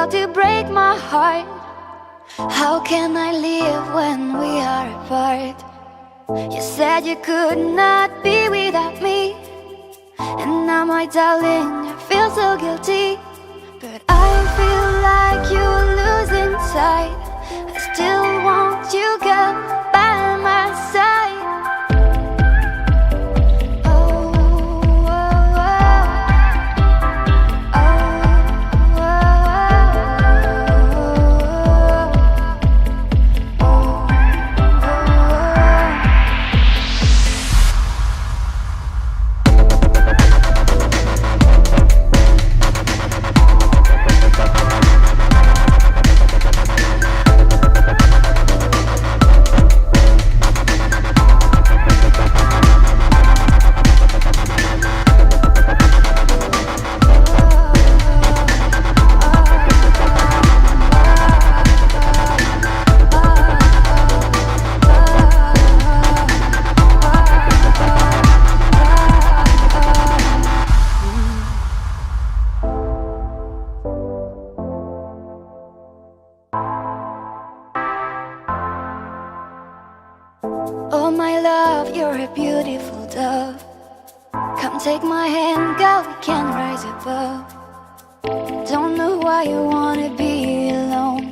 girl to break my heart. How can I live when we are apart? You said you could not be without me, and now my darling, I feel so guilty. But I feel like you're losing sight. I still want you, girl, by my side. Oh my love, you're a beautiful dove. Come take my hand, girl, we can rise above. Don't know why you wanna be alone.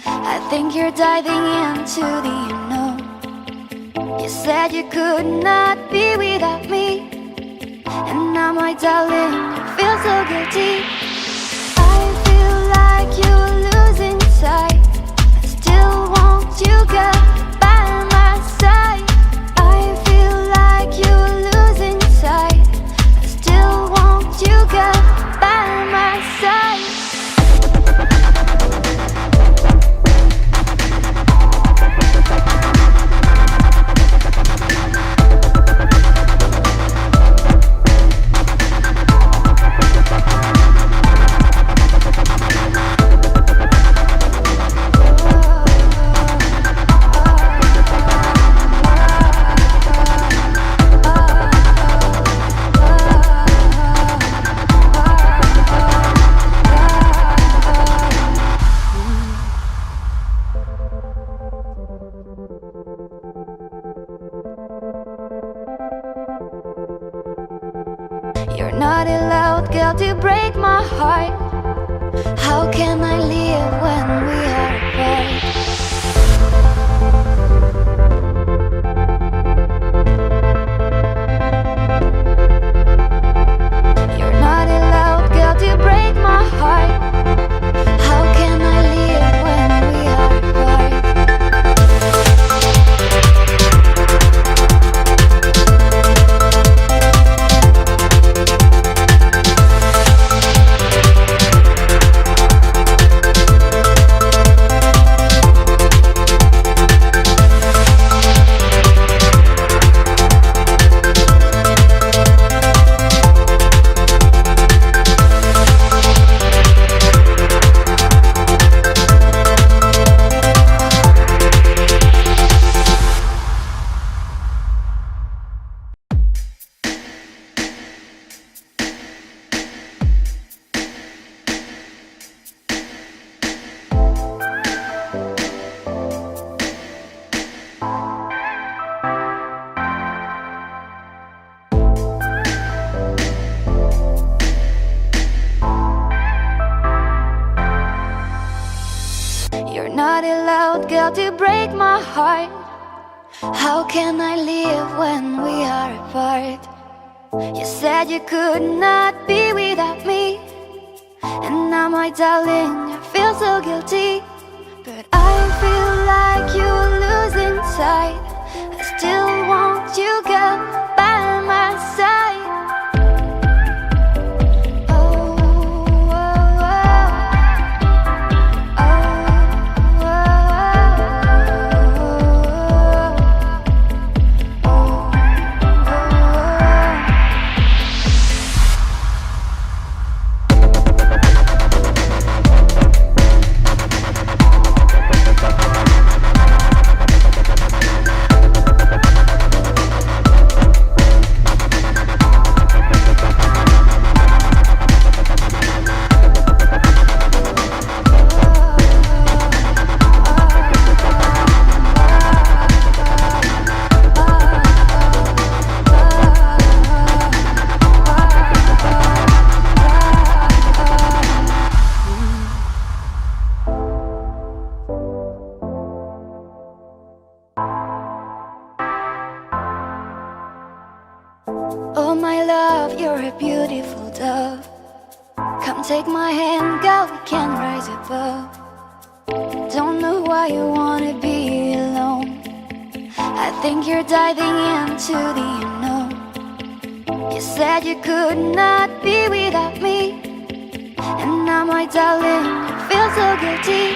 I think you're diving into the unknown. You said you could not be without me, and now my darling, I feel so guilty. I feel like you're losing sight. I still want you, girl, by my side. I feel like you're losing sight. I still want you, girl, by my side. You're not allowed, girl, to break my heart. How can I live when we are apart? You're not allowed, girl, to break my heart. How can I live when we are apart? You're not allowed, girl, to break my heart. How can I live when we are apart? You said you could not be without me, and now my darling, I feel so guilty. But I feel like you're losing sight. I still want you, girl, by my side. Oh my love, you're a beautiful dove. Come take my hand, girl, we can rise above. Don't know why you wanna be alone. I think you're diving into the unknown. You said you could not be without me, and now my darling, you feel so guilty.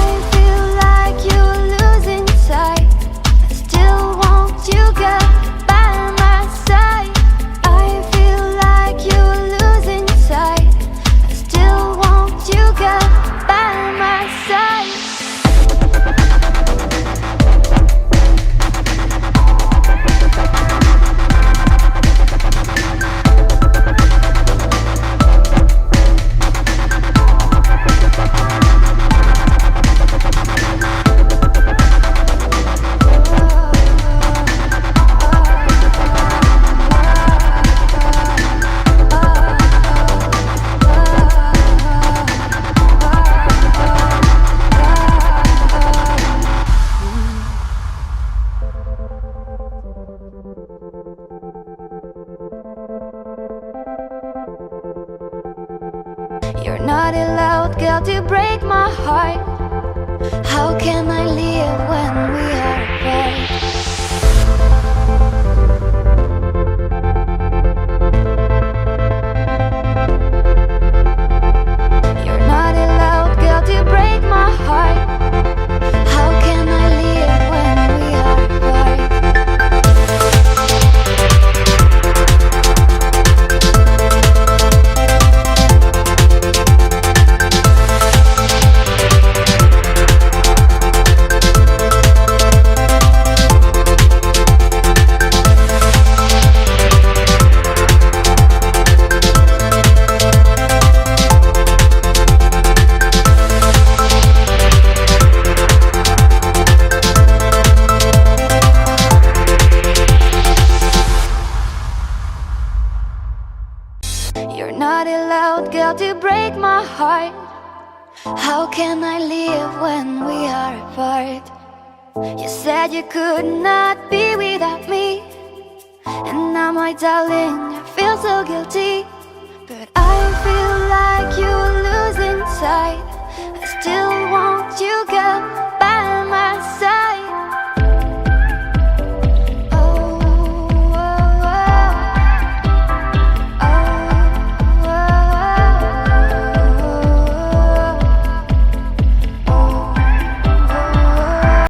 I feel like you're losing sight. I still want you, girl, by my side. I feel like you're losing sight. I still want you, girl, by my side. You're not allowed, girl, to break my heart. How can I live when we are apart? You're not allowed, girl, to break my heart. How can I live when we are apart? You're not allowed, girl, to break my heart. How can I live when we are apart? You said you could not be without me, and now my darling, I feel so guilty.